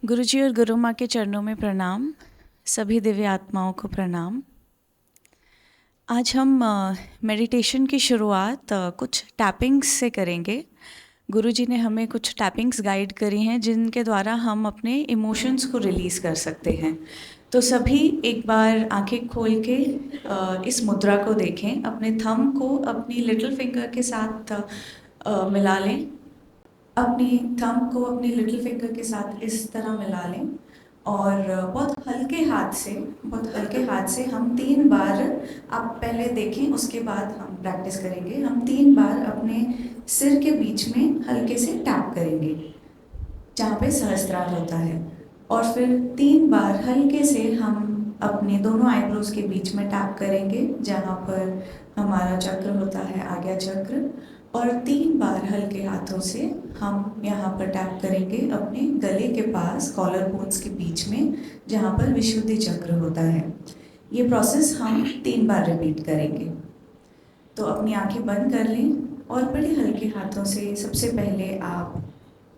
गुरुजी और गुरु माँ के चरणों में प्रणाम। सभी दिव्य आत्माओं को प्रणाम। आज हम मेडिटेशन की शुरुआत कुछ टैपिंग्स से करेंगे। गुरुजी ने हमें कुछ टैपिंग्स गाइड करी हैं जिनके द्वारा हम अपने इमोशंस को रिलीज़ कर सकते हैं। तो सभी एक बार आंखें खोल के इस मुद्रा को देखें। अपने थंब को अपनी लिटिल फिंगर के साथ मिला लें। अपनी थंब को अपनी लिटिल फिंगर के साथ इस तरह मिला लें और बहुत हल्के हाथ से हम 3 बार, आप पहले देखें उसके बाद हम प्रैक्टिस करेंगे। हम 3 बार अपने सिर के बीच में हल्के से टैप करेंगे जहाँ पे सहस्त्रार होता है, और फिर 3 बार हल्के से हम अपने दोनों आईब्रोज के बीच में टैप करेंगे जहाँ पर हमारा चक्र होता है, आज्ञा चक्र। और 3 बार हल्के हाथों से हम यहाँ पर टैप करेंगे अपने गले के पास, कॉलर बोन्स के बीच में, जहाँ पर विशुद्धि चक्र होता है। ये प्रोसेस हम 3 बार रिपीट करेंगे। तो अपनी आंखें बंद कर लें और बड़े हल्के हाथों से सबसे पहले आप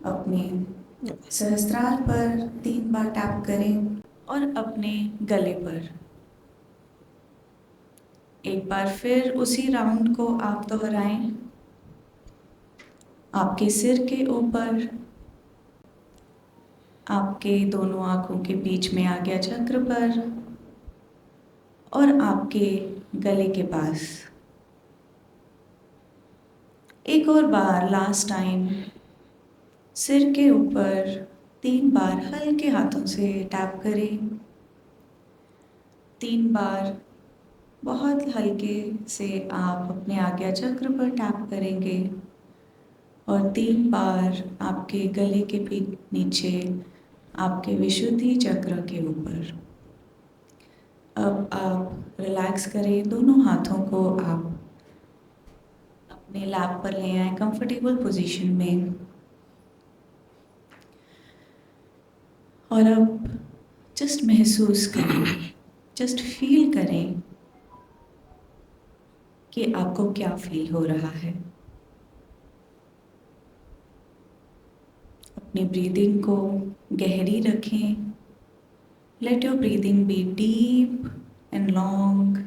अपने सहस्त्रार पर 3 बार टैप करें और अपने गले पर। एक बार फिर उसी राउंड को आप दोहराएं। आपके सिर के ऊपर, आपके दोनों आंखों के बीच में आज्ञा चक्र पर और आपके गले के पास। एक और बार, लास्ट टाइम, सिर के ऊपर 3 बार हल्के हाथों से टैप करें। 3 बार बहुत हल्के से आप अपने आज्ञा चक्र पर टैप करेंगे और 3 बार आपके गले के भी नीचे, आपके विशुद्धि चक्र के ऊपर। अब आप रिलैक्स करें, दोनों हाथों को आप अपने लैप पर ले आए कंफर्टेबल पोजीशन में। और अब जस्ट महसूस करें, जस्ट फील करें कि आपको क्या फील हो रहा है। अपनी ब्रीदिंग को गहरी रखें। Let your breathing B deep and long,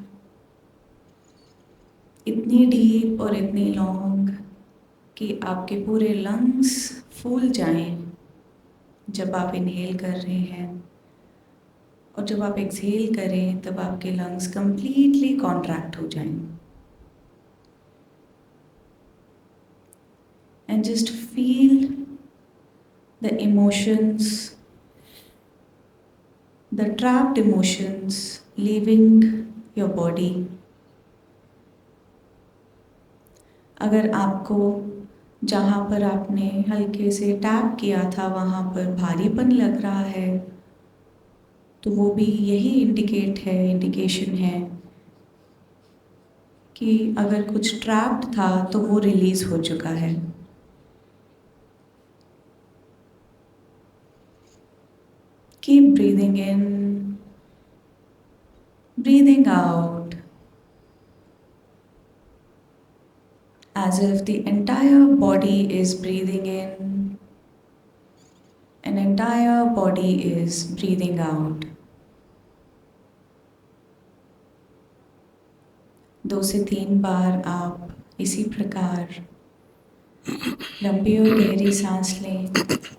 इतनी डीप और इतनी लॉन्ग कि आपके पूरे लंग्स फूल जाएं जब आप इनहेल कर रहे हैं, और जब आप एक्सहेल करें तब आपके लंग्स कंप्लीटली कॉन्ट्रैक्ट हो जाएं। And just feel the emotions, the trapped emotions leaving your body. अगर आपको जहाँ पर आपने हल्के से टैप किया था वहाँ पर भारीपन लग रहा है, तो वो भी यही इंडिकेशन है कि अगर कुछ ट्रैप्ड था तो वो रिलीज हो चुका है। Keep breathing in, breathing out, as if the entire body is breathing in, an entire body is breathing out. 2 से 3 बार आप इसी प्रकार लंबी और गहरी सांस लें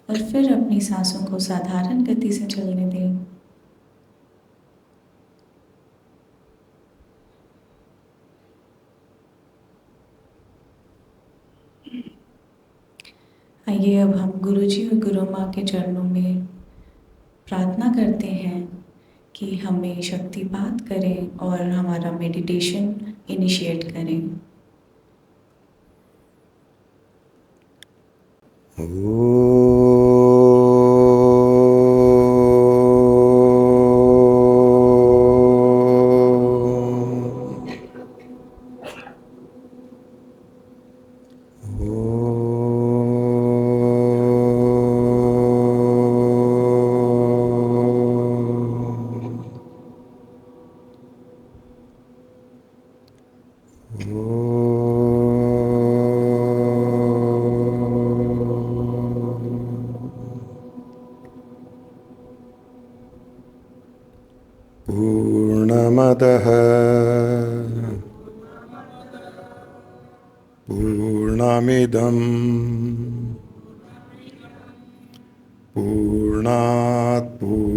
और फिर अपनी सांसों को साधारण गति से चलने दें। आइए अब हम गुरुजी और गुरु माँ के चरणों में प्रार्थना करते हैं कि हमें शक्तिपात करें और हमारा मेडिटेशन इनिशिएट करें। पूर्णमदः पूर्णमिदं पूर्णात् पूर्णमुदच्यते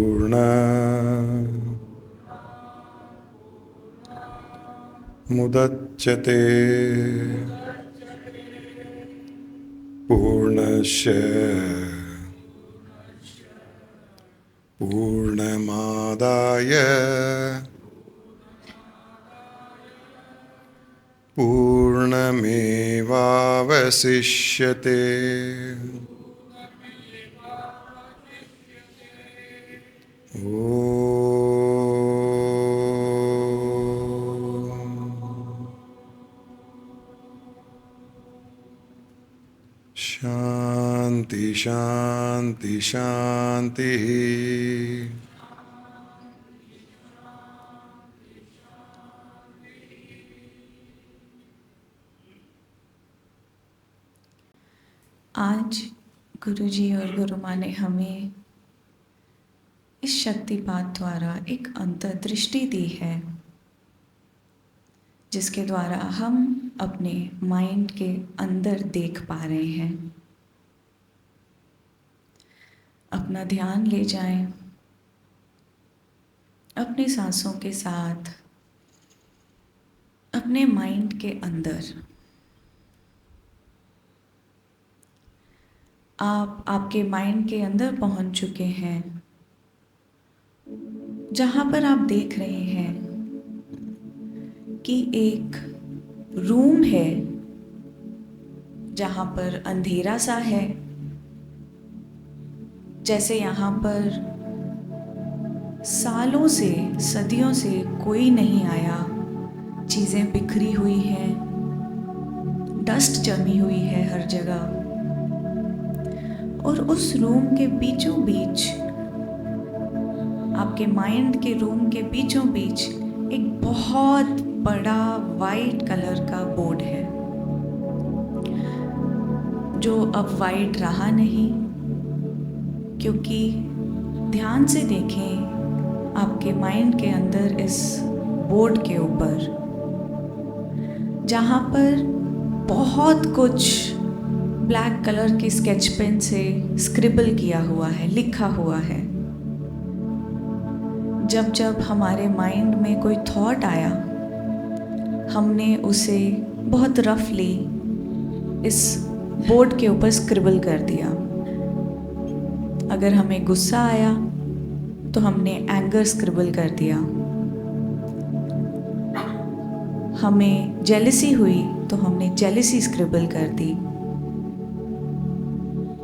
पूर्णस्य पूर्णमादाय पूर्णमेवावशिष्यते। शांति शांति शांति। आज गुरुजी और गुरु माँ ने हमें इस शक्तिपात द्वारा एक अंतर्दृष्टि दी है, जिसके द्वारा हम अपने माइंड के अंदर देख पा रहे हैं। अपना ध्यान ले जाएं अपने सांसों के साथ अपने माइंड के अंदर। आप आपके माइंड के अंदर पहुंच चुके हैं, जहां पर आप देख रहे हैं कि एक रूम है जहां पर अंधेरा सा है, जैसे यहाँ पर सालों से सदियों से कोई नहीं आया। चीज़ें बिखरी हुई हैं, डस्ट जमी हुई है हर जगह, और उस रूम के बीचों बीच, आपके माइंड के रूम के बीचों बीच एक बहुत बड़ा वाइट कलर का बोर्ड है, जो अब वाइट रहा नहीं, क्योंकि ध्यान से देखें आपके माइंड के अंदर इस बोर्ड के ऊपर, जहाँ पर बहुत कुछ ब्लैक कलर के स्केच पेन से स्क्रिबल किया हुआ है, लिखा हुआ है। जब जब हमारे माइंड में कोई थॉट आया, हमने उसे बहुत रफली इस बोर्ड के ऊपर स्क्रिबल कर दिया। अगर हमें गुस्सा आया तो हमने एंगर स्क्रिबल कर दिया, हमें जेलसी हुई तो हमने जेलसी स्क्रिबल कर दी,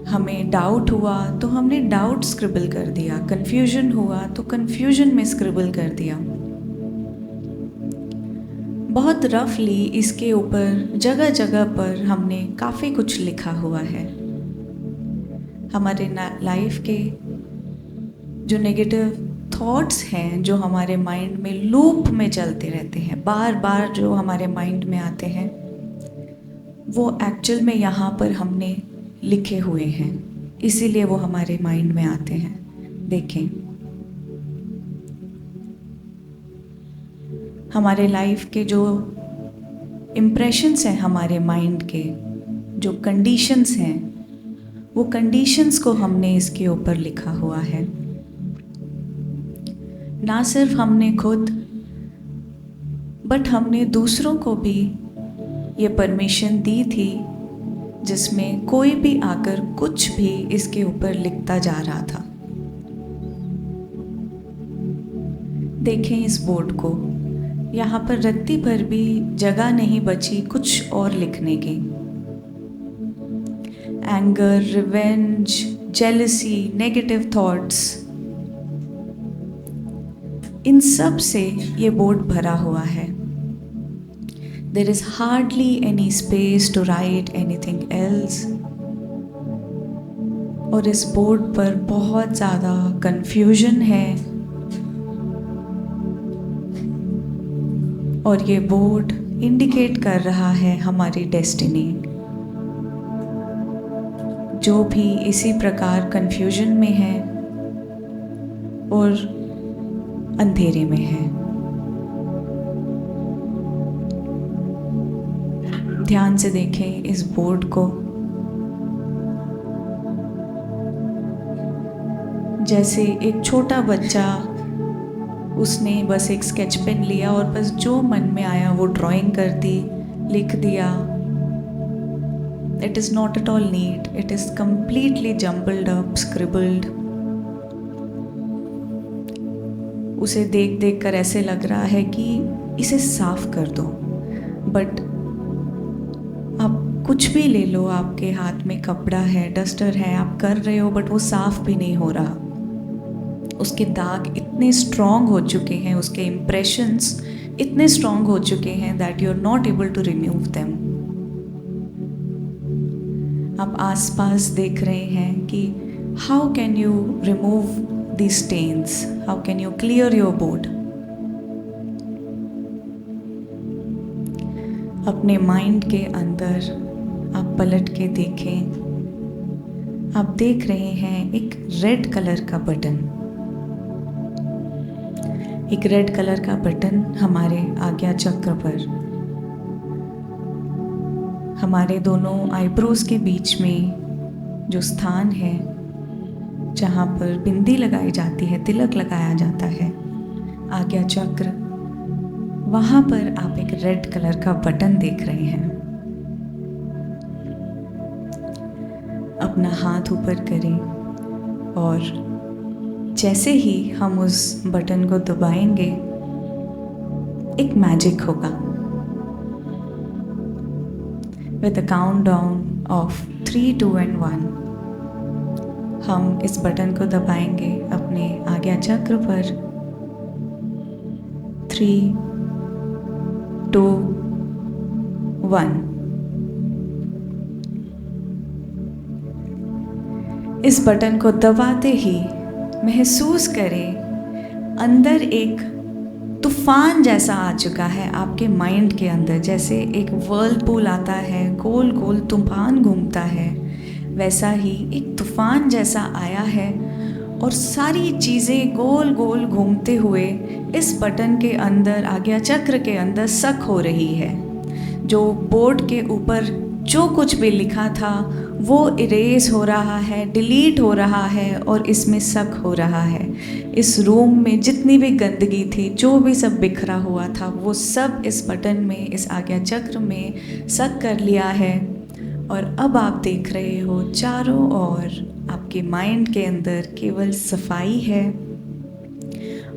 हमें डाउट हुआ तो हमने डाउट स्क्रिबल कर दिया, कन्फ्यूजन हुआ तो कन्फ्यूजन में स्क्रिबल कर दिया। बहुत रफली इसके ऊपर जगह जगह पर हमने काफ़ी कुछ लिखा हुआ है। हमारे लाइफ के जो नेगेटिव थॉट्स हैं, जो हमारे माइंड में लूप में चलते रहते हैं, बार बार जो हमारे माइंड में आते हैं, वो एक्चुअल में यहाँ पर हमने लिखे हुए हैं, इसीलिए वो हमारे माइंड में आते हैं। देखें, हमारे लाइफ के जो इम्प्रेशंस हैं, हमारे माइंड के जो कंडीशंस हैं, वो कंडीशंस को हमने इसके ऊपर लिखा हुआ है। ना सिर्फ हमने खुद, बट हमने दूसरों को भी ये परमिशन दी थी, जिसमें कोई भी आकर कुछ भी इसके ऊपर लिखता जा रहा था। देखें इस बोर्ड को, यहाँ पर रत्ती भर भी जगह नहीं बची कुछ और लिखने की। Anger, revenge, jealousy, negative thoughts, इन सब से ये बोर्ड भरा हुआ है। There is hardly any space to write anything else। और इस बोर्ड पर बहुत ज़्यादा कंफ्यूजन है, और ये बोर्ड इंडिकेट कर रहा है हमारी डेस्टिनी। जो भी इसी प्रकार कंफ्यूजन में है और अंधेरे में है। ध्यान से देखें इस बोर्ड को, जैसे एक छोटा बच्चा, उसने बस एक स्केच पेन लिया और बस जो मन में आया वो ड्राइंग कर दी, लिख दिया। It is not at all neat. It is completely jumbled up, scribbled. उसे देख देख कर ऐसे लग रहा है कि इसे साफ कर दो, बट आप कुछ भी ले लो, आपके हाथ में कपड़ा है, डस्टर है, आप कर रहे हो, बट वो साफ भी नहीं हो रहा। उसके दाग इतने स्ट्रॉन्ग हो चुके हैं, उसके इम्प्रेशंस इतने स्ट्रॉन्ग हो चुके हैं that you are not able to remove them. आप आसपास देख रहे हैं कि how can you remove the stains, how can you clear your board. अपने माइंड के अंदर आप पलट के देखें, आप देख रहे हैं एक रेड कलर का बटन। एक रेड कलर का बटन हमारे आज्ञा चक्र पर, हमारे दोनों आईब्रोज के बीच में जो स्थान है जहाँ पर बिंदी लगाई जाती है, तिलक लगाया जाता है, आज्ञा चक्र, वहाँ पर आप एक रेड कलर का बटन देख रहे हैं। अपना हाथ ऊपर करें और जैसे ही हम उस बटन को दबाएंगे एक मैजिक होगा। With a countdown of 3, 2 and 1 हम इस बटन को दबाएंगे अपने आज्ञा चक्र पर। 3, 2, 1। इस बटन को दबाते ही महसूस करें अंदर एक तूफान जैसा आ चुका है आपके माइंड के अंदर। जैसे एक व्हर्लपूल आता है, गोल गोल तूफान घूमता है, वैसा ही एक तूफान जैसा आया है और सारी चीज़ें गोल गोल घूमते हुए इस बटन के अंदर, आज्ञा चक्र के अंदर सक हो रही है। जो बोर्ड के ऊपर जो कुछ भी लिखा था वो इरेज हो रहा है, डिलीट हो रहा है और इसमें सक हो रहा है। इस रूम में जितनी भी गंदगी थी, जो भी सब बिखरा हुआ था, वो सब इस बटन में, इस आज्ञा चक्र में सक कर लिया है। और अब आप देख रहे हो चारों ओर आपके माइंड के अंदर केवल सफाई है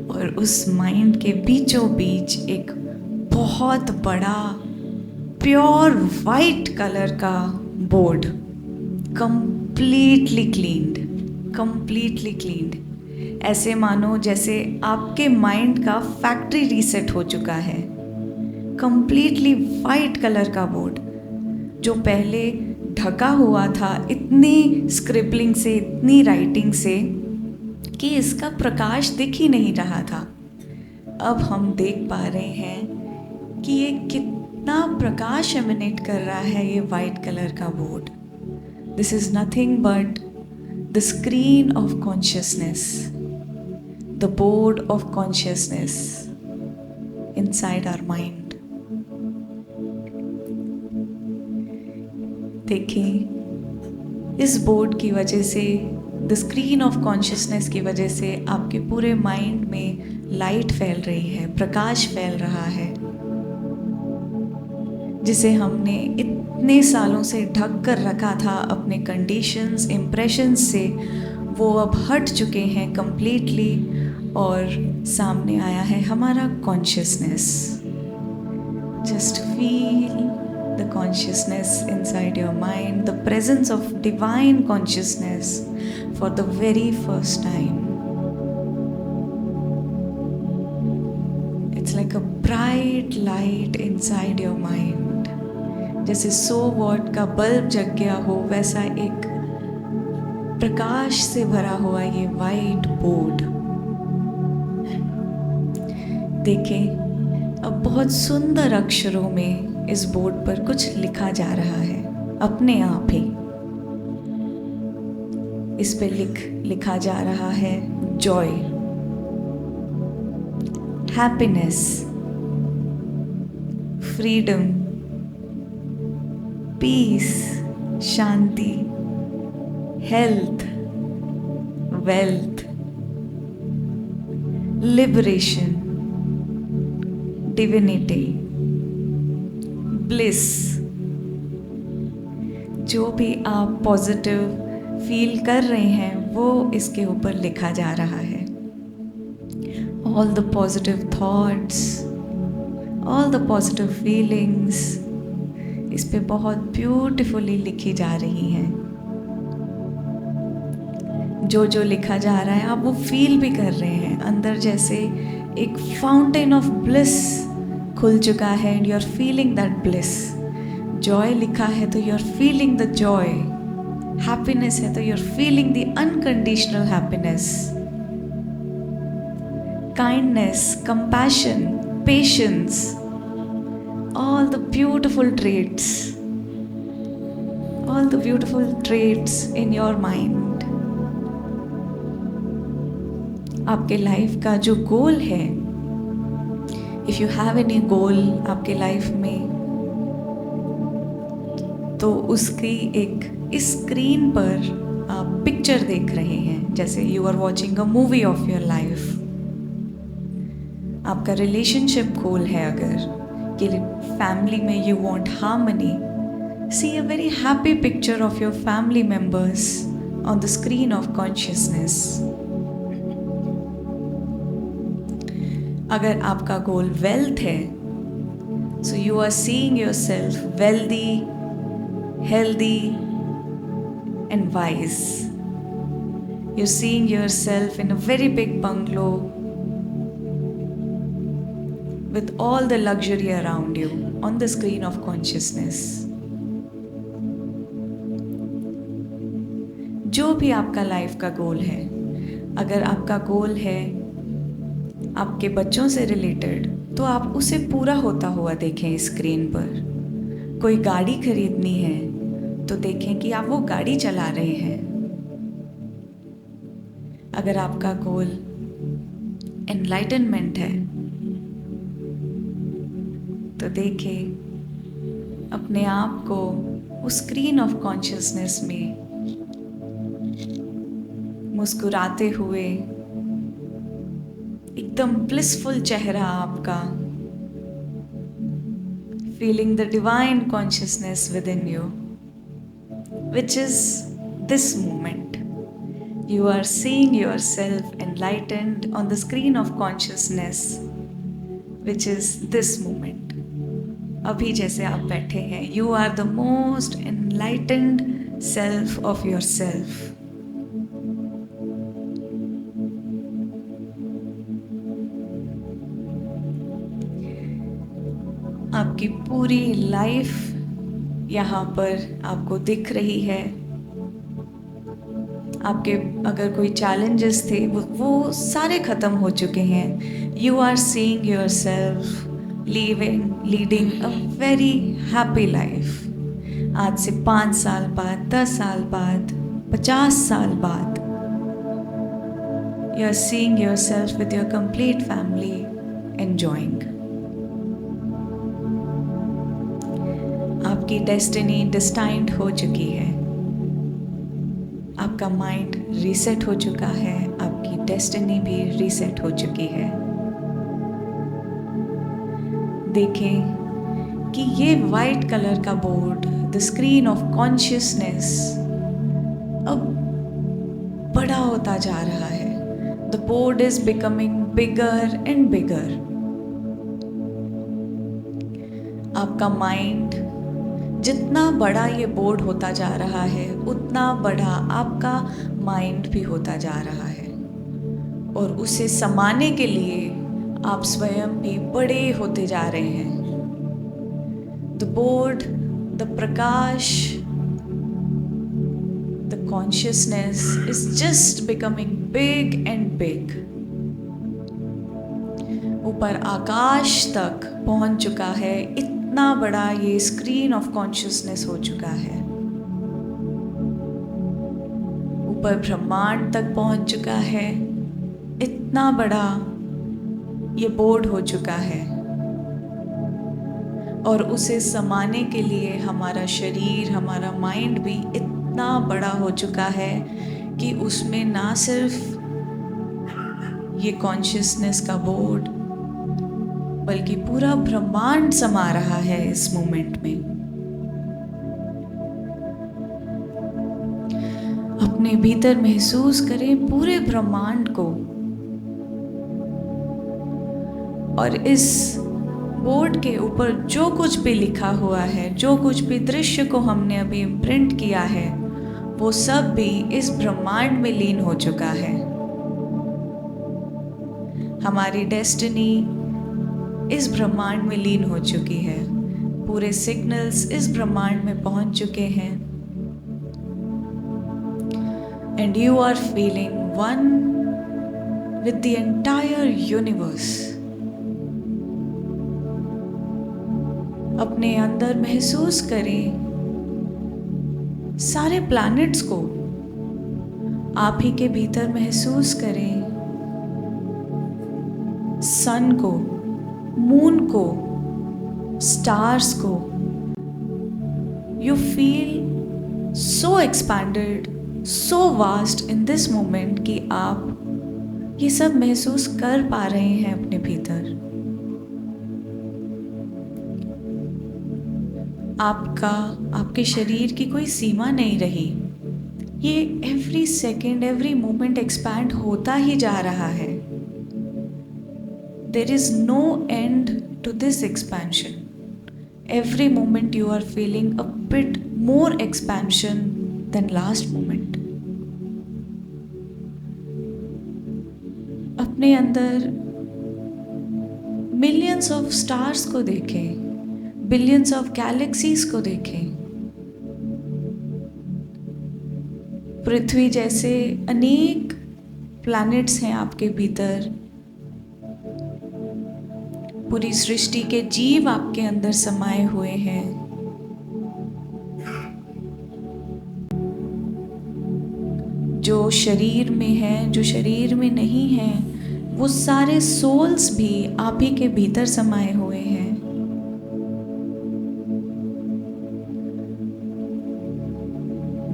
और उस माइंड के बीचों बीच एक बहुत बड़ा प्योर वाइट कलर का बोर्ड, कंप्लीटली क्लीन्ड। ऐसे मानो जैसे आपके माइंड का फैक्ट्री रीसेट हो चुका है। कंप्लीटली वाइट कलर का बोर्ड जो पहले ढका हुआ था इतनी स्क्रिबलिंग से, इतनी राइटिंग से कि इसका प्रकाश दिख ही नहीं रहा था। अब हम देख पा रहे हैं कि ये कितना प्रकाश एमिनेट कर रहा है, ये वाइट कलर का board. This is nothing but the screen of consciousness, the board of consciousness inside our mind. देखिए, इस बोर्ड की वजह से, द स्क्रीन ऑफ कॉन्शियसनेस की वजह से आपके पूरे माइंड में लाइट फैल रही है, प्रकाश फैल रहा है, जिसे हमने इतने सालों से ढक कर रखा था अपने कंडीशंस, इम्प्रेशंस से। वो अब हट चुके हैं कंप्लीटली और सामने आया है हमारा consciousness. Just feel the consciousness inside your mind, the presence of divine consciousness for the very first time. It's like a bright light inside your mind. जैसे 100 वॉट का बल्ब जग गया हो, वैसा एक प्रकाश से भरा हुआ ये वाइट बोर्ड। देखें, अब बहुत सुंदर अक्षरों में इस बोर्ड पर कुछ लिखा जा रहा है, अपने आप ही। इस पे लिखा जा रहा है Joy. happiness, freedom, peace, shanti, health, wealth, liberation, divinity, bliss. जो भी आप पॉजिटिव फील कर रहे हैं वो इसके ऊपर लिखा जा रहा है. All the positive thoughts, all the positive feelings इस पे बहुत ब्यूटिफुली लिखी जा रही हैं. जो जो लिखा जा रहा है आप वो फील भी कर रहे हैं. अंदर जैसे एक फाउंटेन ऑफ ब्लिस खुल चुका है and you are feeling that bliss. Joy लिखा है तो you are feeling the joy. Happiness है तो you are feeling the unconditional happiness. Kindness, compassion, patience, all the beautiful traits in your mind. आपके life का जो गोल है, if you have any goal आपके लाइफ में, तो उसकी एक इस स्क्रीन पर आप पिक्चर देख रहे हैं. जैसे you are watching a movie of your life. आपका रिलेशनशिप गोल है अगर कि फैमिली में you want harmony, see a very happy picture of your family members on the screen of consciousness. अगर आपका गोल वेल्थ है, so you are seeing yourself wealthy, healthy and wise. You are seeing yourself in a very big bungalow with all the luxury around you on the screen of consciousness. जो भी आपका life का गोल है, अगर आपका गोल है आपके बच्चों से रिलेटेड, तो आप उसे पूरा होता हुआ देखें स्क्रीन पर. कोई गाड़ी खरीदनी है तो देखें कि आप वो गाड़ी चला रहे हैं. अगर आपका गोल एनलाइटनमेंट है तो देखें अपने आप को उस स्क्रीन ऑफ कॉन्शियसनेस में मुस्कुराते हुए, एकदम ब्लिसफुल चेहरा आपका, feeling the divine consciousness within you, which is this moment. You are seeing yourself enlightened on the screen of consciousness, which is this moment. अभी जैसे आप बैठे हैं, you are the most enlightened self of yourself. आपकी पूरी life यहाँ पर आपको दिख रही है. आपके अगर कोई चैलेंजेस थे वो सारे ख़त्म हो चुके हैं. You are seeing yourself leading a very happy life. आज से 5 साल बाद, 10 साल बाद, 50 साल बाद, you are seeing yourself with your complete family enjoying. आपकी डेस्टिनी डिस्टाइंड हो चुकी है. आपका माइंड रीसेट हो चुका है. आपकी डेस्टिनी भी रीसेट हो चुकी है. देखें कि ये वाइट कलर का board, the screen of consciousness, अब बड़ा होता जा रहा है. The board is becoming bigger and bigger. आपका माइंड, जितना बड़ा ये बोर्ड होता जा रहा है उतना बड़ा आपका माइंड भी होता जा रहा है. और उसे समाने के लिए आप स्वयं भी बड़े होते जा रहे हैं. The board, the Prakash, the consciousness is just becoming big and big. ऊपर आकाश तक पहुंच चुका है. इतना बड़ा ये स्क्रीन ऑफ कॉन्शियसनेस हो चुका है. ऊपर ब्रह्मांड तक पहुंच चुका है. इतना बड़ा ये बोर्ड हो चुका है और उसे समाने के लिए हमारा शरीर, हमारा माइंड भी इतना बड़ा हो चुका है कि उसमें ना सिर्फ ये कॉन्शियसनेस का बोर्ड बल्कि पूरा ब्रह्मांड समा रहा है इस मोमेंट में। अपने भीतर महसूस करें पूरे ब्रह्मांड को और इस बोर्ड के ऊपर जो कुछ भी लिखा हुआ है, जो कुछ भी दृश्य को हमने अभी प्रिंट किया है, वो सब भी इस ब्रह्मांड में लीन हो चुका है। हमारी डेस्टिनी इस ब्रह्मांड में लीन हो चुकी है। पूरे सिग्नल्स इस ब्रह्मांड में पहुंच चुके हैं। And you are feeling one with the entire universe. अपने अंदर महसूस करें सारे प्लैनेट्स को, आप ही के भीतर महसूस करें सन को, मून को, स्टार्स को। You feel so expanded, so vast in this moment कि आप ये सब महसूस कर पा रहे हैं अपने भीतर। आपके शरीर की कोई सीमा नहीं रही। ये every second, every moment expand होता ही जा रहा है। There is no end to this expansion. Every moment you are feeling a bit more expansion than last moment. अपने अंदर millions of stars को देखें, billions of galaxies को देखें। पृथ्वी जैसे अनेक planets हैं आपके भीतर। पूरी सृष्टि के जीव आपके अंदर समाये हुए हैं। जो शरीर में है, जो शरीर में नहीं है, वो सारे सोल्स भी आप ही के भीतर समाये हुए हैं।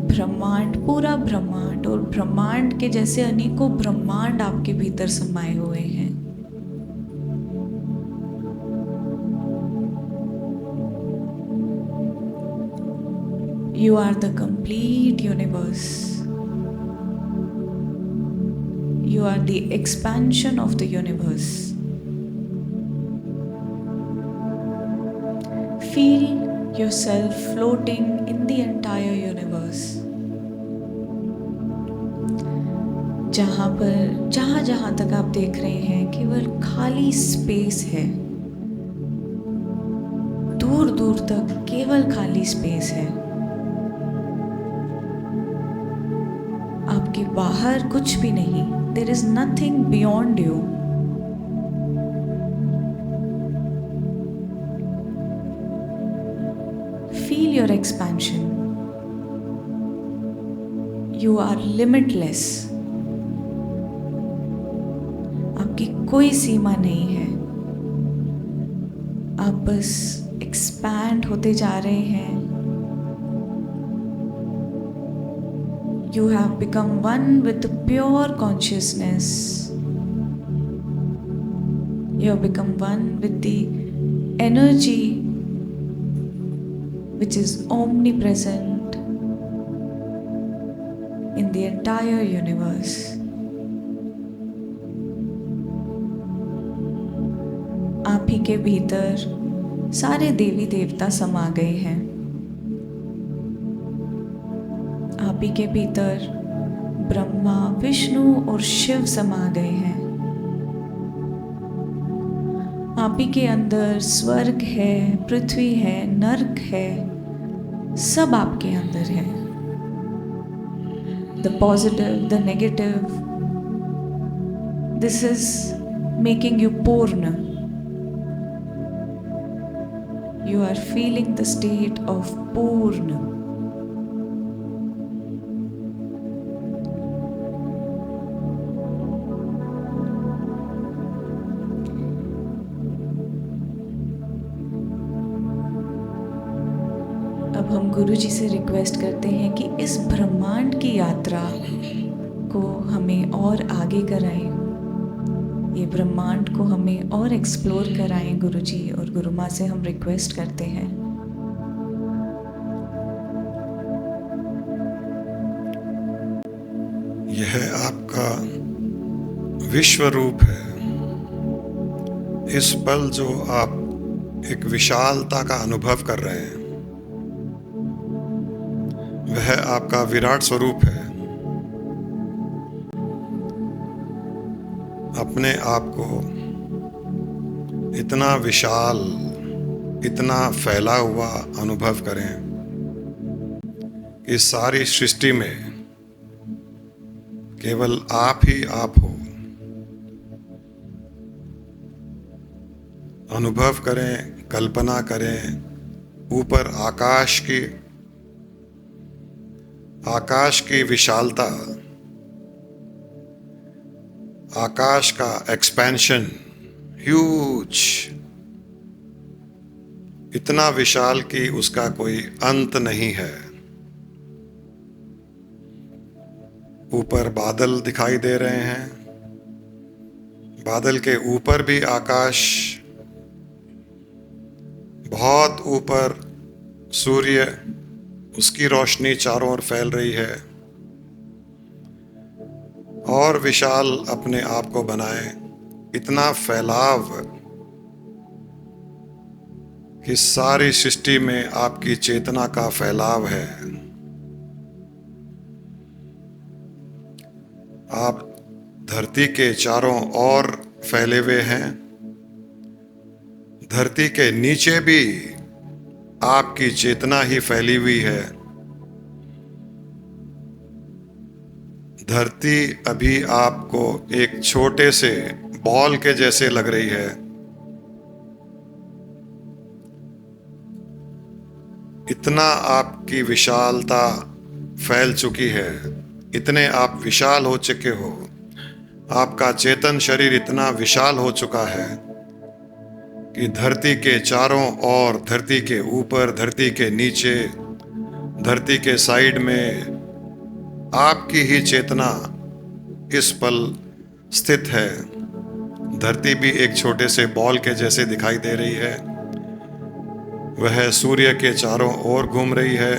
ब्रह्मांड, पूरा ब्रह्मांड और ब्रह्मांड के जैसे अनेकों ब्रह्मांड आपके भीतर समाये हुए हैं। You are the complete universe. You are the expansion of the universe. Feel yourself floating in the entire universe. जहाँ तक आप देख रहे हैं केवल खाली स्पेस है। दूर दूर तक केवल खाली स्पेस है। आपके बाहर कुछ भी नहीं। There is nothing beyond you. Feel your expansion. You are limitless. आपकी कोई सीमा नहीं है। आप बस एक्सपैंड होते जा रहे हैं। You have become one with the pure consciousness. You have become one with the energy which is omnipresent in the entire universe. आप ही के भीतर सारे देवी देवता समा गए हैं। आप ही के भीतर ब्रह्मा, विष्णु और शिव समा गए हैं। आप ही के अंदर स्वर्ग है, पृथ्वी है, नर्क है, सब आपके अंदर है। The positive, the negative, this is making you Purna. You are feeling the state of Purna. हम गुरु जी से रिक्वेस्ट करते हैं कि इस ब्रह्मांड की यात्रा को हमें और आगे कराएं, ये ब्रह्मांड को हमें और एक्सप्लोर कराएं गुरु जी और गुरु माँ से हम रिक्वेस्ट करते हैं। यह आपका विश्व रूप है। इस पल जो आप एक विशालता का अनुभव कर रहे हैं, वह आपका विराट स्वरूप है। अपने आप को इतना विशाल, इतना फैला हुआ अनुभव करें कि सारी सृष्टि में केवल आप ही आप हो। अनुभव करें, कल्पना करें, ऊपर आकाश की विशालता, आकाश का एक्सपेंशन, ह्यूज, इतना विशाल कि उसका कोई अंत नहीं है। ऊपर बादल दिखाई दे रहे हैं, बादल के ऊपर भी आकाश, बहुत ऊपर सूर्य, उसकी रोशनी चारों ओर फैल रही है। और विशाल अपने आप को बनाए, इतना फैलाव कि सारी सृष्टि में आपकी चेतना का फैलाव है। आप धरती के चारों ओर फैले हुए हैं। धरती के नीचे भी आपकी चेतना ही फैली हुई है। धरती अभी आपको एक छोटे से बॉल के जैसे लग रही है। इतना आपकी विशालता फैल चुकी है, इतने आप विशाल हो चुके हो। आपका चेतन शरीर इतना विशाल हो चुका है कि धरती के चारों ओर, धरती के ऊपर, धरती के नीचे, धरती के साइड में आपकी ही चेतना इस पल स्थित है। धरती भी एक छोटे से बॉल के जैसे दिखाई दे रही है। वह सूर्य के चारों ओर घूम रही है।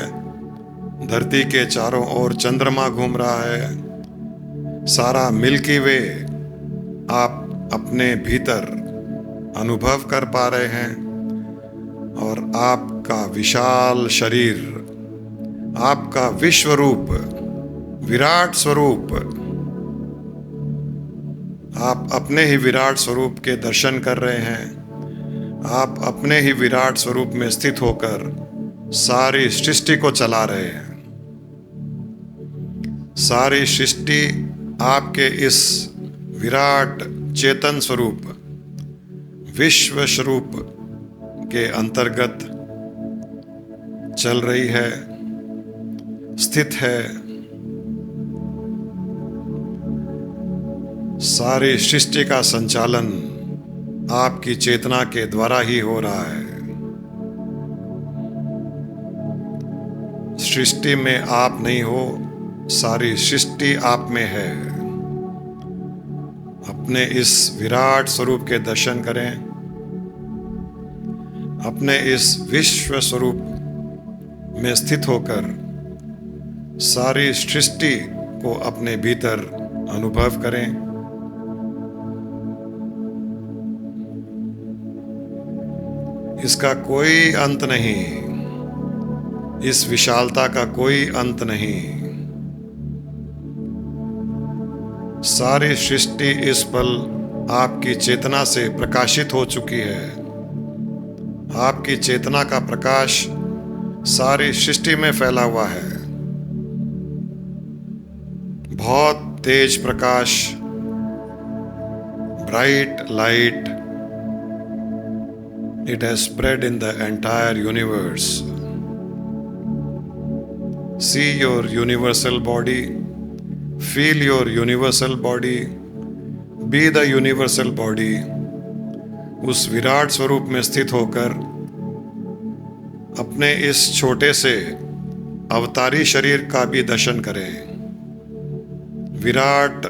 धरती के चारों ओर चंद्रमा घूम रहा है। सारा मिल्की वे आप अपने भीतर अनुभव कर पा रहे हैं। और आपका विशाल शरीर, आपका विश्व रूप, विराट स्वरूप, आप अपने ही विराट स्वरूप के दर्शन कर रहे हैं। आप अपने ही विराट स्वरूप में स्थित होकर सारी सृष्टि को चला रहे हैं। सारी सृष्टि आपके इस विराट चेतन स्वरूप, विश्व स्वरूप के अंतर्गत चल रही है, स्थित है। सारी सृष्टि का संचालन आपकी चेतना के द्वारा ही हो रहा है। सृष्टि में आप नहीं हो, सारी सृष्टि आप में है। अपने इस विराट स्वरूप के दर्शन करें। अपने इस विश्व स्वरूप में स्थित होकर सारी सृष्टि को अपने भीतर अनुभव करें। इसका कोई अंत नहीं, इस विशालता का कोई अंत नहीं। सारी सृष्टि इस पल आपकी चेतना से प्रकाशित हो चुकी है। आपकी चेतना का प्रकाश सारी सृष्टि में फैला हुआ है। बहुत तेज प्रकाश, bright light, it has spread in the entire universe. See your universal body, feel your universal body, be the universal body. उस विराट स्वरूप में स्थित होकर अपने इस छोटे से अवतारी शरीर का भी दर्शन करें। विराट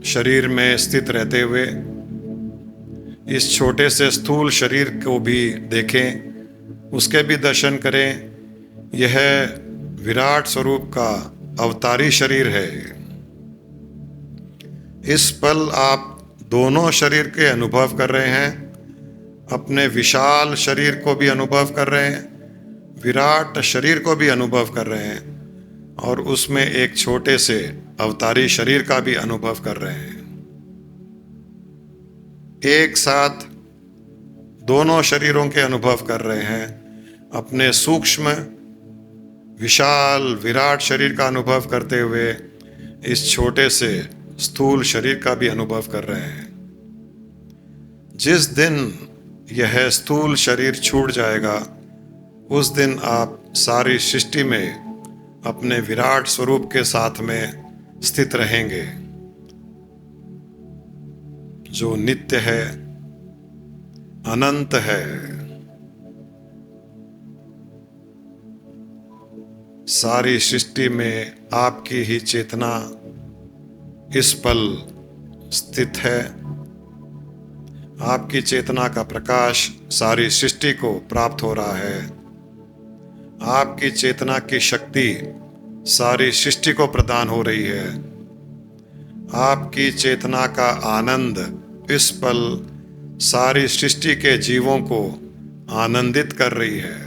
शरीर में स्थित रहते हुए इस छोटे से स्थूल शरीर को भी देखें, उसके भी दर्शन करें। यह विराट स्वरूप का अवतारी शरीर है। इस पल आप दोनों शरीर के अनुभव कर रहे हैं। अपने विशाल शरीर को भी अनुभव कर रहे हैं, विराट शरीर को भी अनुभव कर रहे हैं, और उसमें एक छोटे से अवतारी शरीर का भी अनुभव कर रहे हैं। एक साथ दोनों शरीरों के अनुभव कर रहे हैं। अपने सूक्ष्म विशाल विराट शरीर का अनुभव करते हुए इस छोटे से स्थूल शरीर का भी अनुभव कर रहे हैं। जिस दिन यह स्थूल शरीर छूट जाएगा, उस दिन आप सारी सृष्टि में अपने विराट स्वरूप के साथ में स्थित रहेंगे, जो नित्य है, अनंत है। सारी सृष्टि में आपकी ही चेतना इस पल स्थित है। आपकी चेतना का प्रकाश सारी सृष्टि को प्राप्त हो रहा है। आपकी चेतना की शक्ति सारी सृष्टि को प्रदान हो रही है। आपकी चेतना का आनंद इस पल सारी सृष्टि के जीवों को आनंदित कर रही है।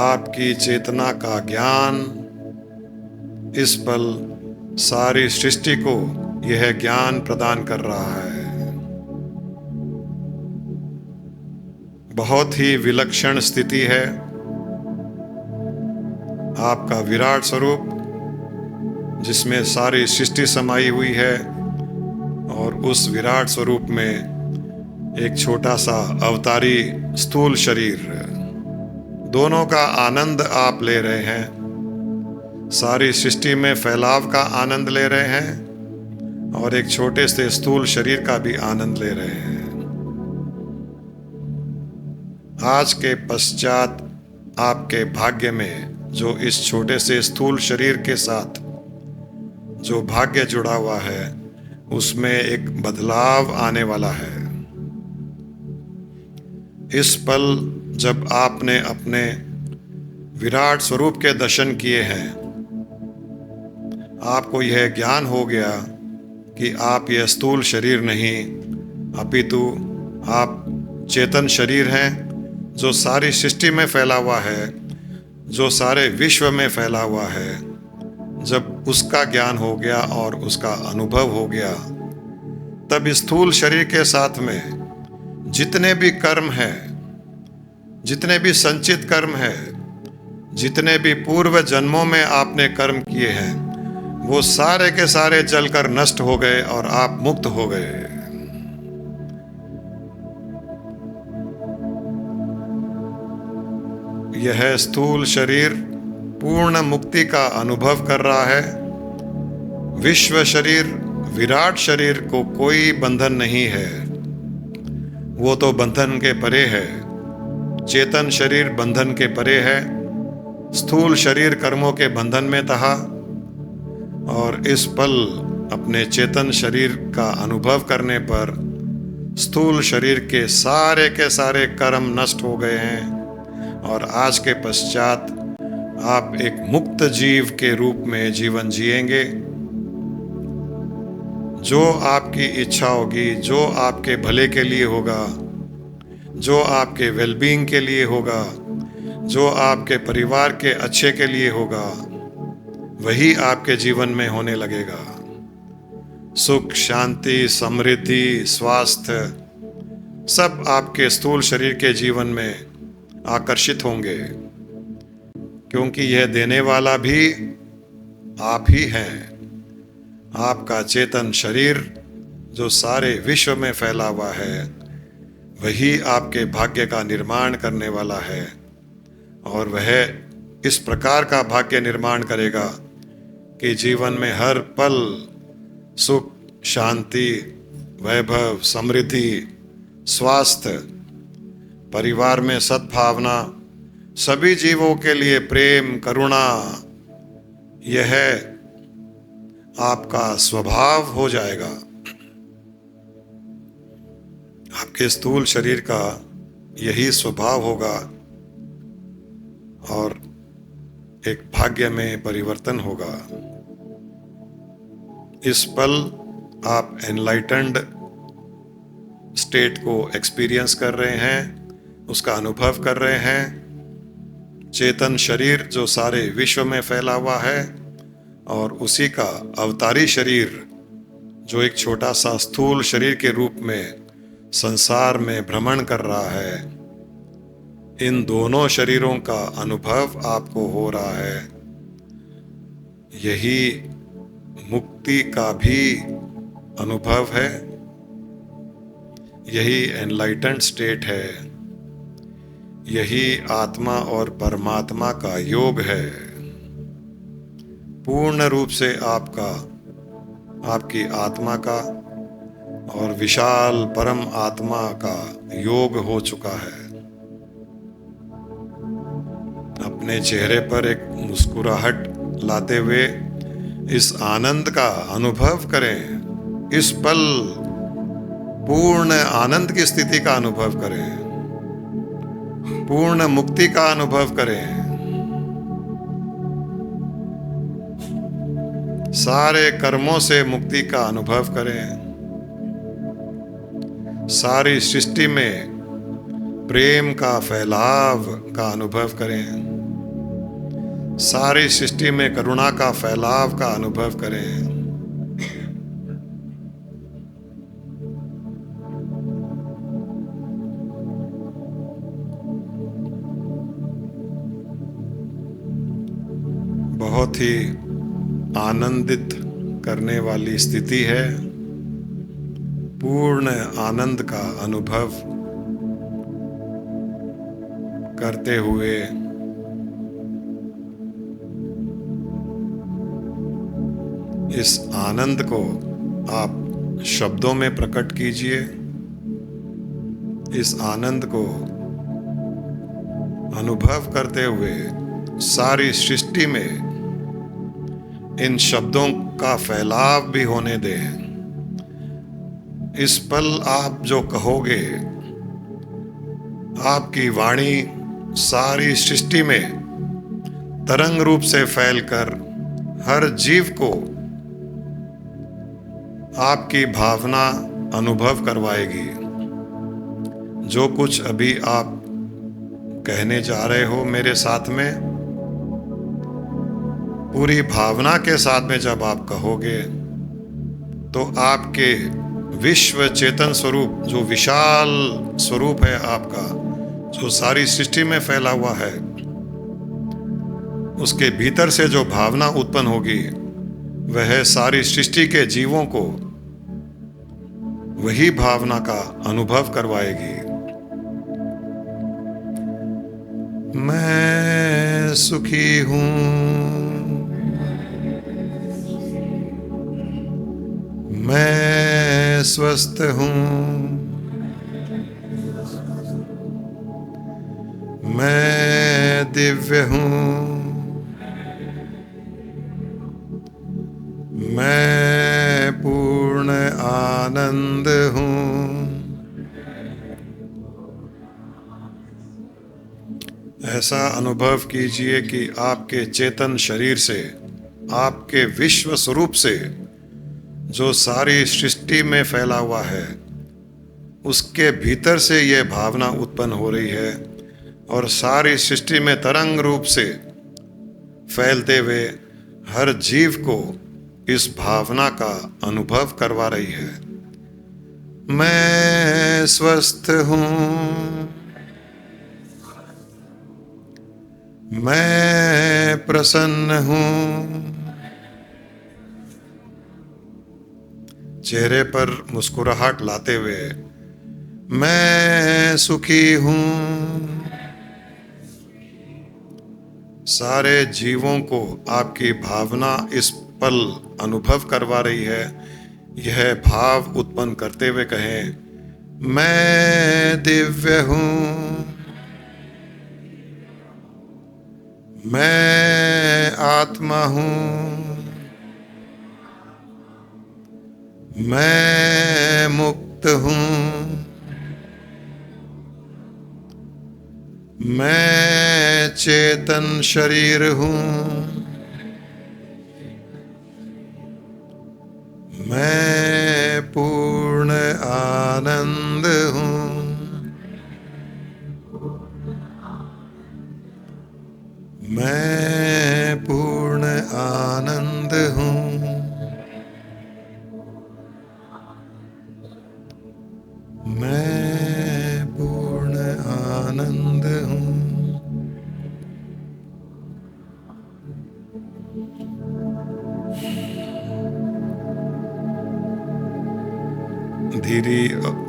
आपकी चेतना का ज्ञान इस पल सारी सृष्टि को यह ज्ञान प्रदान कर रहा है। बहुत ही विलक्षण स्थिति है। आपका विराट स्वरूप जिसमें सारी सृष्टि समाई हुई है, और उस विराट स्वरूप में एक छोटा सा अवतारी स्थूल शरीर, दोनों का आनंद आप ले रहे हैं। सारी सृष्टि में फैलाव का आनंद ले रहे हैं और एक छोटे से स्थूल शरीर का भी आनंद ले रहे हैं। आज के पश्चात आपके भाग्य में जो इस छोटे से स्थूल शरीर के साथ जो भाग्य जुड़ा हुआ है, उसमें एक बदलाव आने वाला है। इस पल जब आपने अपने विराट स्वरूप के दर्शन किए हैं, आपको यह ज्ञान हो गया कि आप यह स्थूल शरीर नहीं, अपितु आप चेतन शरीर हैं, जो सारी सृष्टि में फैला हुआ है, जो सारे विश्व में फैला हुआ है। जब उसका ज्ञान हो गया और उसका अनुभव हो गया, तब स्थूल शरीर के साथ में जितने भी कर्म हैं, जितने भी संचित कर्म हैं, जितने भी पूर्व जन्मों में आपने कर्म किए हैं, वो सारे के सारे जलकर नष्ट हो गए और आप मुक्त हो गए। यह स्थूल शरीर पूर्ण मुक्ति का अनुभव कर रहा है। विश्व शरीर, विराट शरीर को कोई बंधन नहीं है, वो तो बंधन के परे है। चेतन शरीर बंधन के परे है। स्थूल शरीर कर्मों के बंधन में था, और इस पल अपने चेतन शरीर का अनुभव करने पर स्थूल शरीर के सारे कर्म नष्ट हो गए हैं, और आज के पश्चात आप एक मुक्त जीव के रूप में जीवन जिएंगे। जो आपकी इच्छा होगी, जो आपके भले के लिए होगा, जो आपके वेलबींग के लिए होगा, जो आपके परिवार के अच्छे के लिए होगा, वही आपके जीवन में होने लगेगा। सुख, शांति, समृद्धि, स्वास्थ्य सब आपके स्थूल शरीर के जीवन में आकर्षित होंगे, क्योंकि यह देने वाला भी आप ही हैं। आपका चेतन शरीर जो सारे विश्व में फैला हुआ है, वही आपके भाग्य का निर्माण करने वाला है, और वह इस प्रकार का भाग्य निर्माण करेगा कि जीवन में हर पल सुख, शांति, वैभव, समृद्धि, स्वास्थ्य परिवार में सद्भावना, सभी जीवों के लिए प्रेम, करुणा, यह आपका स्वभाव हो जाएगा। आपके स्थूल शरीर का यही स्वभाव होगा और एक भाग्य में परिवर्तन होगा। इस पल आप एनलाइटेंड स्टेट को एक्सपीरियंस कर रहे हैं, उसका अनुभव कर रहे हैं। चेतन शरीर जो सारे विश्व में फैला हुआ है और उसी का अवतारी शरीर जो एक छोटा सा स्थूल शरीर के रूप में संसार में भ्रमण कर रहा है, इन दोनों शरीरों का अनुभव आपको हो रहा है। यही मुक्ति का भी अनुभव है, यही एनलाइटेंड स्टेट है, यही आत्मा और परमात्मा का योग है। पूर्ण रूप से आपकी आत्मा का और विशाल परम आत्मा का योग हो चुका है। अपने चेहरे पर एक मुस्कुराहट लाते हुए इस आनंद का अनुभव करें। इस पल पूर्ण आनंद की स्थिति का अनुभव करें, पूर्ण मुक्ति का अनुभव करें। सारे कर्मों से मुक्ति का अनुभव करें। सारी सृष्टि में प्रेम का फैलाव का अनुभव करें। सारी सृष्टि में करुणा का फैलाव का अनुभव करें। बहुत ही आनंदित करने वाली स्थिति है। पूर्ण आनंद का अनुभव करते हुए इस आनंद को आप शब्दों में प्रकट कीजिए। इस आनंद को अनुभव करते हुए सारी सृष्टि में इन शब्दों का फैलाव भी होने दें। इस पल आप जो कहोगे, आपकी वाणी सारी सृष्टि में तरंग रूप से फैलकर हर जीव को आपकी भावना अनुभव करवाएगी। जो कुछ अभी आप कहने जा रहे हो मेरे साथ में, पूरी भावना के साथ में जब आप कहोगे तो आपके विश्व चेतन स्वरूप, जो विशाल स्वरूप है आपका, जो सारी सृष्टि में फैला हुआ है, उसके भीतर से जो भावना उत्पन्न होगी वह सारी सृष्टि के जीवों को वही भावना का अनुभव करवाएगी। मैं सुखी हूँ, मैं स्वस्थ हूँ, मैं दिव्य हूँ, मैं पूर्ण आनंद हूँ। ऐसा अनुभव कीजिए कि आपके चेतन शरीर से, आपके विश्व स्वरूप से जो सारी सृष्टि में फैला हुआ है, उसके भीतर से यह भावना उत्पन्न हो रही है और सारी सृष्टि में तरंग रूप से फैलते हुए हर जीव को इस भावना का अनुभव करवा रही है। मैं स्वस्थ हूँ, मैं प्रसन्न हूँ। चेहरे पर मुस्कुराहट लाते हुए मैं सुखी हूँ। सारे जीवों को आपकी भावना इस पल अनुभव करवा रही है। यह भाव उत्पन्न करते हुए कहें, मैं दिव्य हूँ, मैं आत्मा हूँ, मैं मुक्त हूँ, मैं चेतन शरीर हूँ, मैं पूर्ण आनंद हूँ, मैं पूर्ण आनंद हूँ, मैं पूर्ण आनंद हूँ।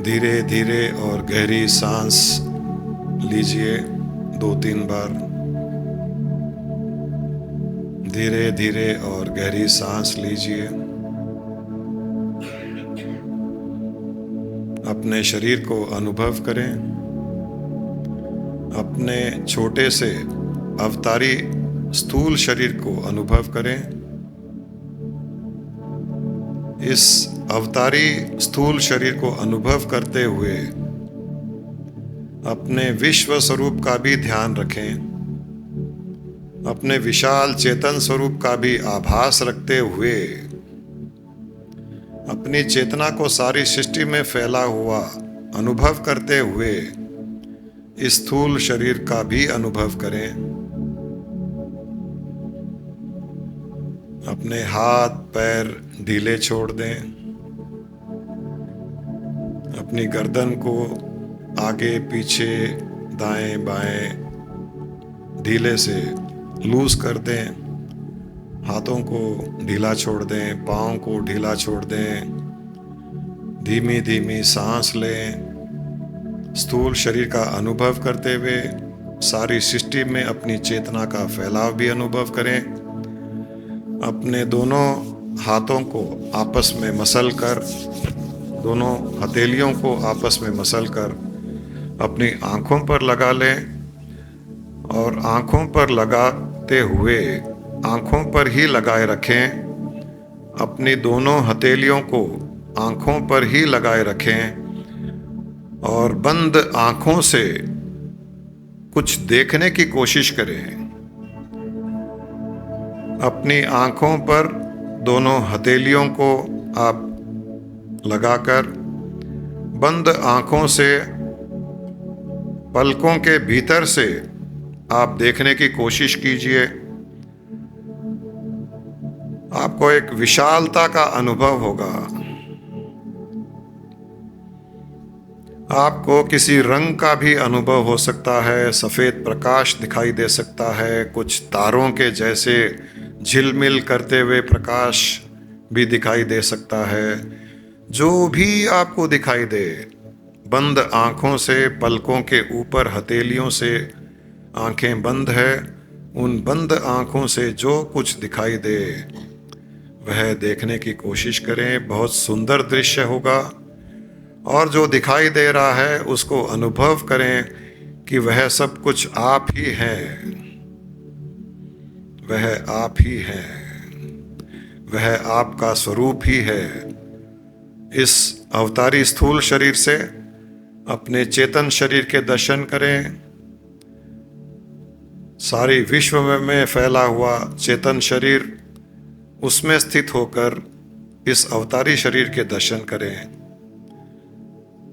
धीरे धीरे और गहरी सांस लीजिए 2-3 बार। धीरे धीरे और गहरी सांस लीजिए। अपने शरीर को अनुभव करें। अपने छोटे से अवतारी स्थूल शरीर को अनुभव करें। इस अवतारी स्थूल शरीर को अनुभव करते हुए अपने विश्व स्वरूप का भी ध्यान रखें। अपने विशाल चेतन स्वरूप का भी आभास रखते हुए अपनी चेतना को सारी सृष्टि में फैला हुआ अनुभव करते हुए इस स्थूल शरीर का भी अनुभव करें। अपने हाथ पैर ढीले छोड़ दें। अपनी गर्दन को आगे पीछे दाएं बाएं ढीले से लूज कर दें। हाथों को ढीला छोड़ दें, पाँव को ढीला छोड़ दें। धीमी धीमी सांस लें। स्थूल शरीर का अनुभव करते हुए सारी सृष्टि में अपनी चेतना का फैलाव भी अनुभव करें। अपने दोनों हाथों को आपस में मसल कर, दोनों हथेलियों को आपस में मसल कर अपनी आँखों पर लगा लें और आँखों पर लगाते हुए आँखों पर ही लगाए रखें। अपनी दोनों हथेलियों को आँखों पर ही लगाए रखें और बंद आँखों से कुछ देखने की कोशिश करें। अपनी आँखों पर दोनों हथेलियों को आप लगाकर बंद आँखों से पलकों के भीतर से आप देखने की कोशिश कीजिए। आपको एक विशालता का अनुभव होगा। आपको किसी रंग का भी अनुभव हो सकता है। सफ़ेद प्रकाश दिखाई दे सकता है। कुछ तारों के जैसे झिलमिल करते हुए प्रकाश भी दिखाई दे सकता है। जो भी आपको दिखाई दे, बंद आँखों से, पलकों के ऊपर हथेलियों से आँखें बंद है, उन बंद आँखों से जो कुछ दिखाई दे वह देखने की कोशिश करें। बहुत सुंदर दृश्य होगा और जो दिखाई दे रहा है उसको अनुभव करें कि वह सब कुछ आप ही हैं। वह आप ही हैं। वह आपका स्वरूप ही है। इस अवतारी स्थूल शरीर से अपने चेतन शरीर के दर्शन करें। सारी विश्व में फैला हुआ चेतन शरीर, उसमें स्थित होकर इस अवतारी शरीर के दर्शन करें।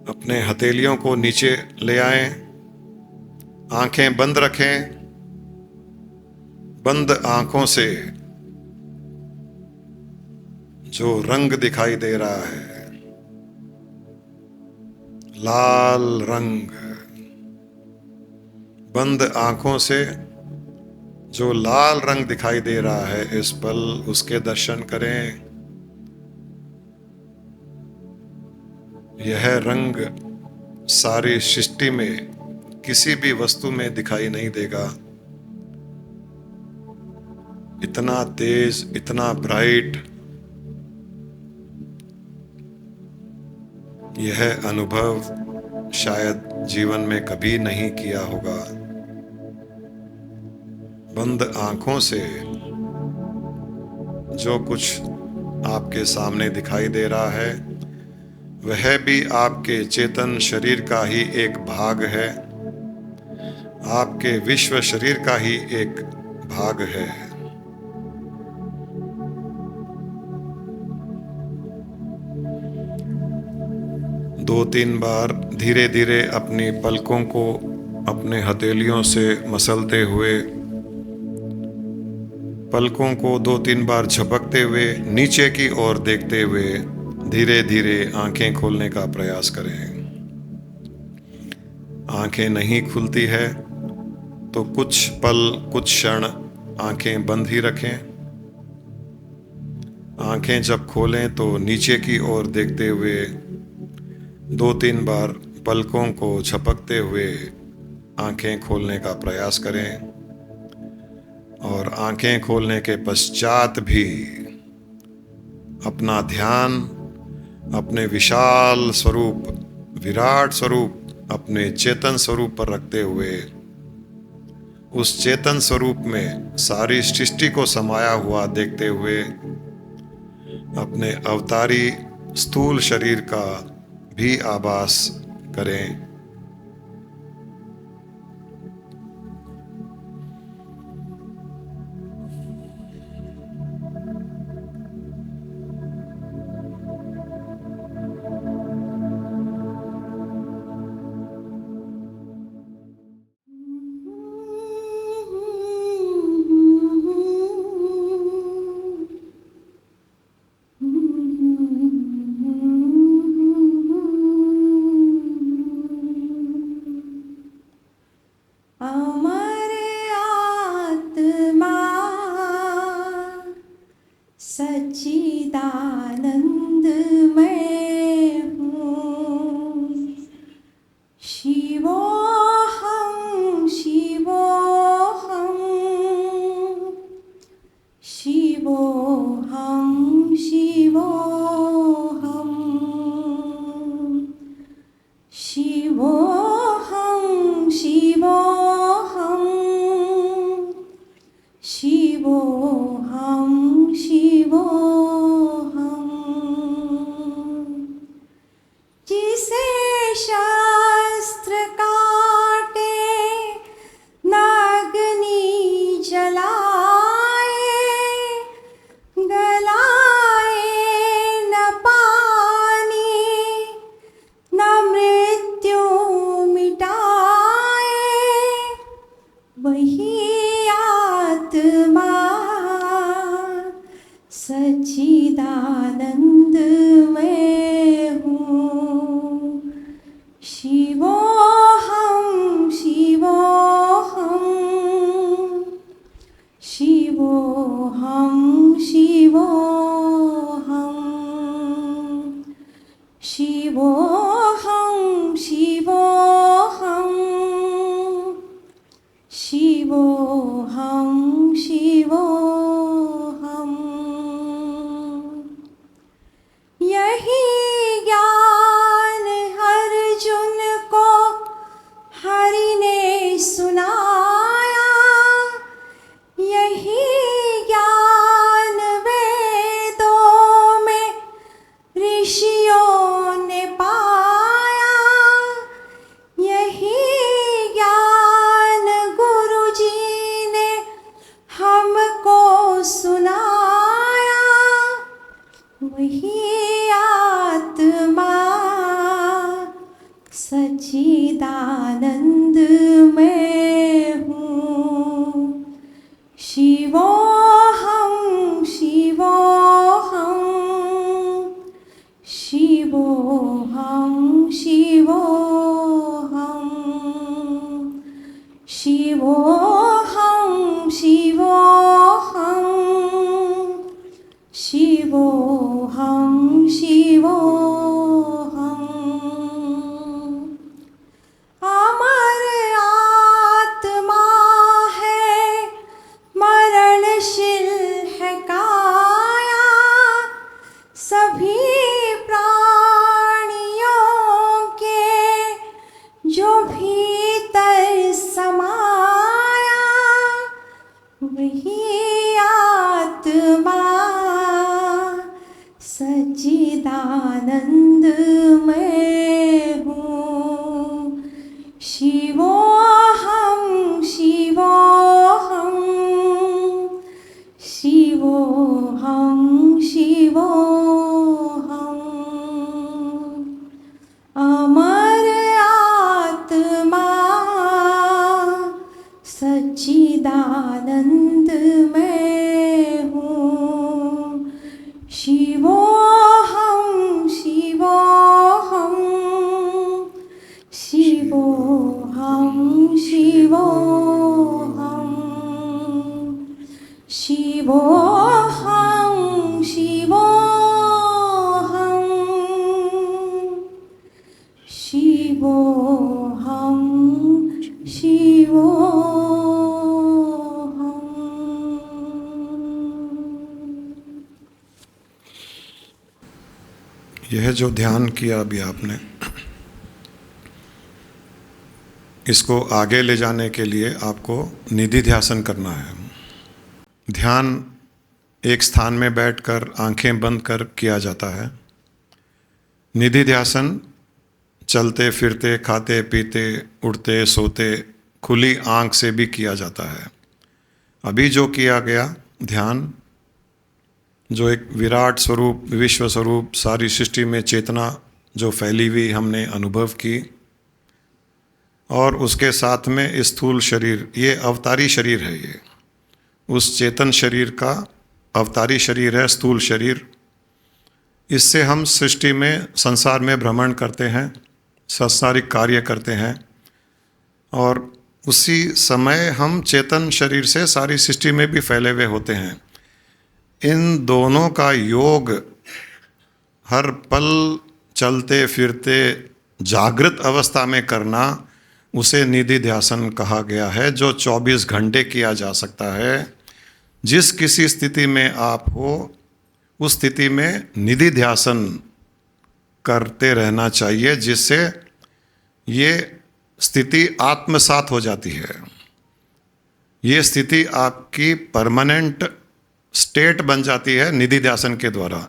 अपने हथेलियों को नीचे ले आएं। आंखें बंद रखें। बंद आंखों से जो रंग दिखाई दे रहा है, लाल रंग, बंद आंखों से जो लाल रंग दिखाई दे रहा है इस पल, उसके दर्शन करें। यह रंग सारी सृष्टि में किसी भी वस्तु में दिखाई नहीं देगा। इतना तेज, इतना ब्राइट, यह अनुभव शायद जीवन में कभी नहीं किया होगा। बंद आँखों से जो कुछ आपके सामने दिखाई दे रहा है वह भी आपके चेतन शरीर का ही एक भाग है, आपके विश्व शरीर का ही एक भाग है। दो तीन बार धीरे धीरे अपनी पलकों को अपने हथेलियों से मसलते हुए, पलकों को दो तीन बार झपकते हुए नीचे की ओर देखते हुए धीरे धीरे आंखें खोलने का प्रयास करें। आंखें नहीं खुलती है तो कुछ पल कुछ क्षण आंखें बंद ही रखें। आंखें जब खोलें तो नीचे की ओर देखते हुए दो तीन बार पलकों को झपकते हुए आंखें खोलने का प्रयास करें और आंखें खोलने के पश्चात भी अपना ध्यान अपने विशाल स्वरूप, विराट स्वरूप, अपने चेतन स्वरूप पर रखते हुए उस चेतन स्वरूप में सारी सृष्टि को समाया हुआ देखते हुए अपने अवतारी स्थूल शरीर का भी आभास करें। अमर आत्मा सच्चिदानंद मैं हूँ, शिवोहम शिवोहम शिवोहम शिवोहम शिवोहम शिवोहम शिवोहम शिवोहम। जिसे शास्त्र काटे नागनी जलाए, गलाए न पानी न मृत्यु मिटाए, वही आत्मा सच्चिदानंद मैं हूँ, शिवोहम शिवोहम शिवोहम शिवोहम शिवोहम शिवोहम शिवोहम शिवोहम। यही ज्ञान अर्जुन को हरि ने सुनाया, यही ज्ञान वेदों में ऋषियों ने पाया, यही ज्ञान गुरु जी ने हमको सुनाया, वही आत्मा सच्चिदानंद मैं हूँ, शिवोहम शिवोहम शिवोहम शिवोहम शिवोहम शिवोहम शिवोहम शिवोहम। अमर आत्मा है मरणशील है काया, सभी प्राणियों के जो भीतर समाया, सच्चिदानंद मैं हूँ। शिवोहम शिवोहम शिवोहम शिवोहम। अमर आत्मा सच्चिदानंद मैं हूँ। शिवोहम शिवोहम शिवोहम शिवोहम शिवोहम शिवोहम शिवोहम शिवोहम। यह जो ध्यान किया अभी आपने, इसको आगे ले जाने के लिए आपको निधि ध्यासन करना है। ध्यान एक स्थान में बैठकर आंखें बंद कर किया जाता है। निधि ध्यासन चलते फिरते, खाते पीते, उठते सोते, खुली आंख से भी किया जाता है। अभी जो किया गया ध्यान, जो एक विराट स्वरूप, विश्व स्वरूप, सारी सृष्टि में चेतना जो फैली हुई हमने अनुभव की, और उसके साथ में स्थूल शरीर, ये अवतारी शरीर है। ये उस चेतन शरीर का अवतारी शरीर है, स्थूल शरीर। इससे हम सृष्टि में, संसार में भ्रमण करते हैं, सांसारिक कार्य करते हैं, और उसी समय हम चेतन शरीर से सारी सृष्टि में भी फैले हुए होते हैं। इन दोनों का योग हर पल चलते फिरते जागृत अवस्था में करना, उसे निधि ध्यासन कहा गया है, जो 24 घंटे किया जा सकता है। जिस किसी स्थिति में आप हो, उस स्थिति में निधि ध्यासन करते रहना चाहिए, जिससे ये स्थिति आत्मसात हो जाती है। ये स्थिति आपकी परमानेंट स्टेट बन जाती है निधि ध्यासन के द्वारा।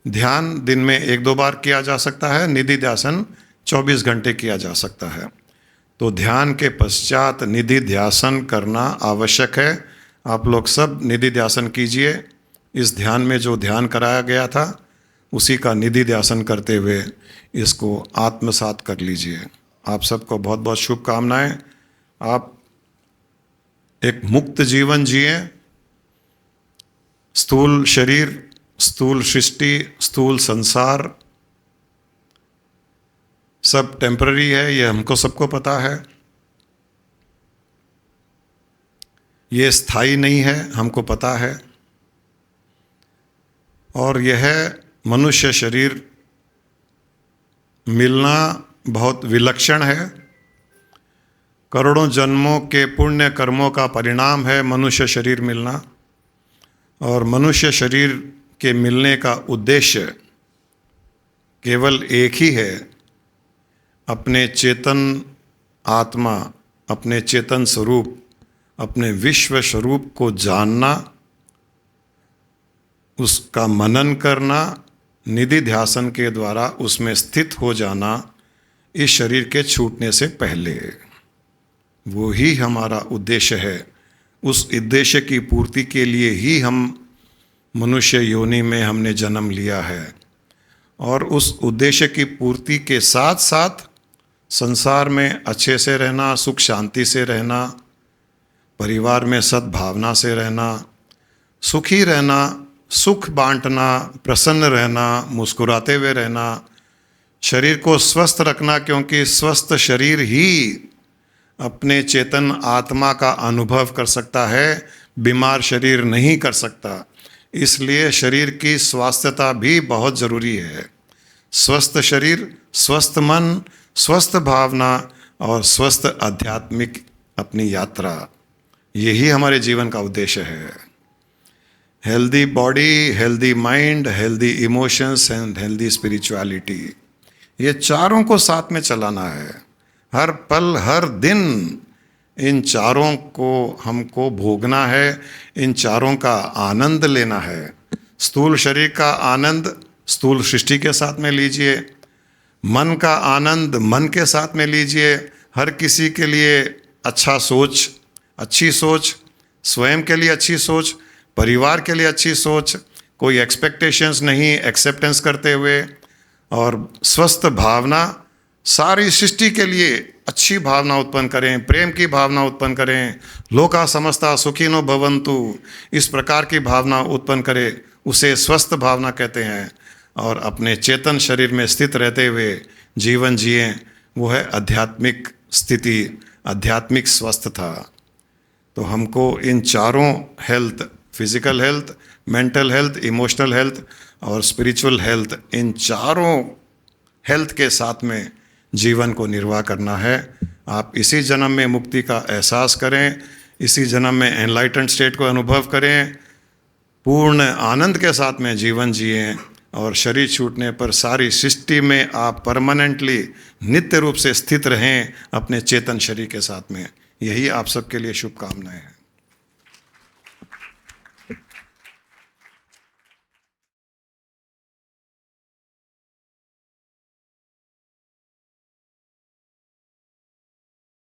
ध्यान दिन में 1-2 बार किया जा सकता है, निधि ध्यासन 24 घंटे किया जा सकता है। तो ध्यान के पश्चात निधि ध्यासन करना आवश्यक है। आप लोग सब निधि ध्यासन कीजिए। इस ध्यान में जो ध्यान कराया गया था, उसी का निधि ध्यासन करते हुए इसको आत्मसात कर लीजिए। आप सबको बहुत बहुत शुभकामनाएं। आप एक मुक्त जीवन जिए। स्थूल शरीर, स्थूल सृष्टि, स्थूल संसार सब टेम्पररी है, ये हमको सबको पता है। ये स्थायी नहीं है, हमको पता है। और यह मनुष्य शरीर मिलना बहुत विलक्षण है। करोड़ों जन्मों के पुण्य कर्मों का परिणाम है मनुष्य शरीर मिलना। और मनुष्य शरीर के मिलने का उद्देश्य केवल एक ही है, अपने चेतन आत्मा, अपने चेतन स्वरूप, अपने विश्व स्वरूप को जानना, उसका मनन करना, निधि ध्यासन के द्वारा उसमें स्थित हो जाना, इस शरीर के छूटने से पहले। वो ही हमारा उद्देश्य है। उस उद्देश्य की पूर्ति के लिए ही हम मनुष्य योनि में हमने जन्म लिया है। और उस उद्देश्य की पूर्ति के साथ साथ संसार में अच्छे से रहना, सुख शांति से रहना, परिवार में सद्भावना से रहना, सुखी रहना, सुख बांटना, प्रसन्न रहना, मुस्कुराते हुए रहना, शरीर को स्वस्थ रखना, क्योंकि स्वस्थ शरीर ही अपने चेतन आत्मा का अनुभव कर सकता है, बीमार शरीर नहीं कर सकता। इसलिए शरीर की स्वास्थ्यता भी बहुत ज़रूरी है। स्वस्थ शरीर, स्वस्थ मन, स्वस्थ भावना और स्वस्थ आध्यात्मिक अपनी यात्रा, यही हमारे जीवन का उद्देश्य है। Healthy body, healthy mind, healthy emotions and healthy spirituality, ये चारों को साथ में चलाना है। हर पल, हर दिन इन चारों को हमको भोगना है, इन चारों का आनंद लेना है। स्थूल शरीर का आनंद स्थूल सृष्टि के साथ में लीजिए, मन का आनंद मन के साथ में लीजिए। हर किसी के लिए अच्छी सोच, स्वयं के लिए अच्छी सोच, परिवार के लिए अच्छी सोच, कोई एक्सपेक्टेशंस नहीं, एक्सेप्टेंस करते हुए, और स्वस्थ भावना, सारी सृष्टि के लिए अच्छी भावना उत्पन्न करें, प्रेम की भावना उत्पन्न करें। लोका समस्ता सुखिनो भवन्तु, इस प्रकार की भावना उत्पन्न करें, उसे स्वस्थ भावना कहते हैं। और अपने चेतन शरीर में स्थित रहते हुए जीवन जिए, वो है आध्यात्मिक स्थिति, आध्यात्मिक स्वस्थता। तो हमको इन चारों health, physical health, mental health, emotional health और स्पिरिचुअल हेल्थ, इन चारों हेल्थ के साथ में जीवन को निर्वाह करना है। आप इसी जन्म में मुक्ति का एहसास करें, इसी जन्म में एनलाइटेंड स्टेट को अनुभव करें, पूर्ण आनंद के साथ में जीवन जिएं, और शरीर छूटने पर सारी सृष्टि में आप परमानेंटली नित्य रूप से स्थित रहें अपने चेतन शरीर के साथ में। यही आप सबके लिए शुभकामनाएं हैं।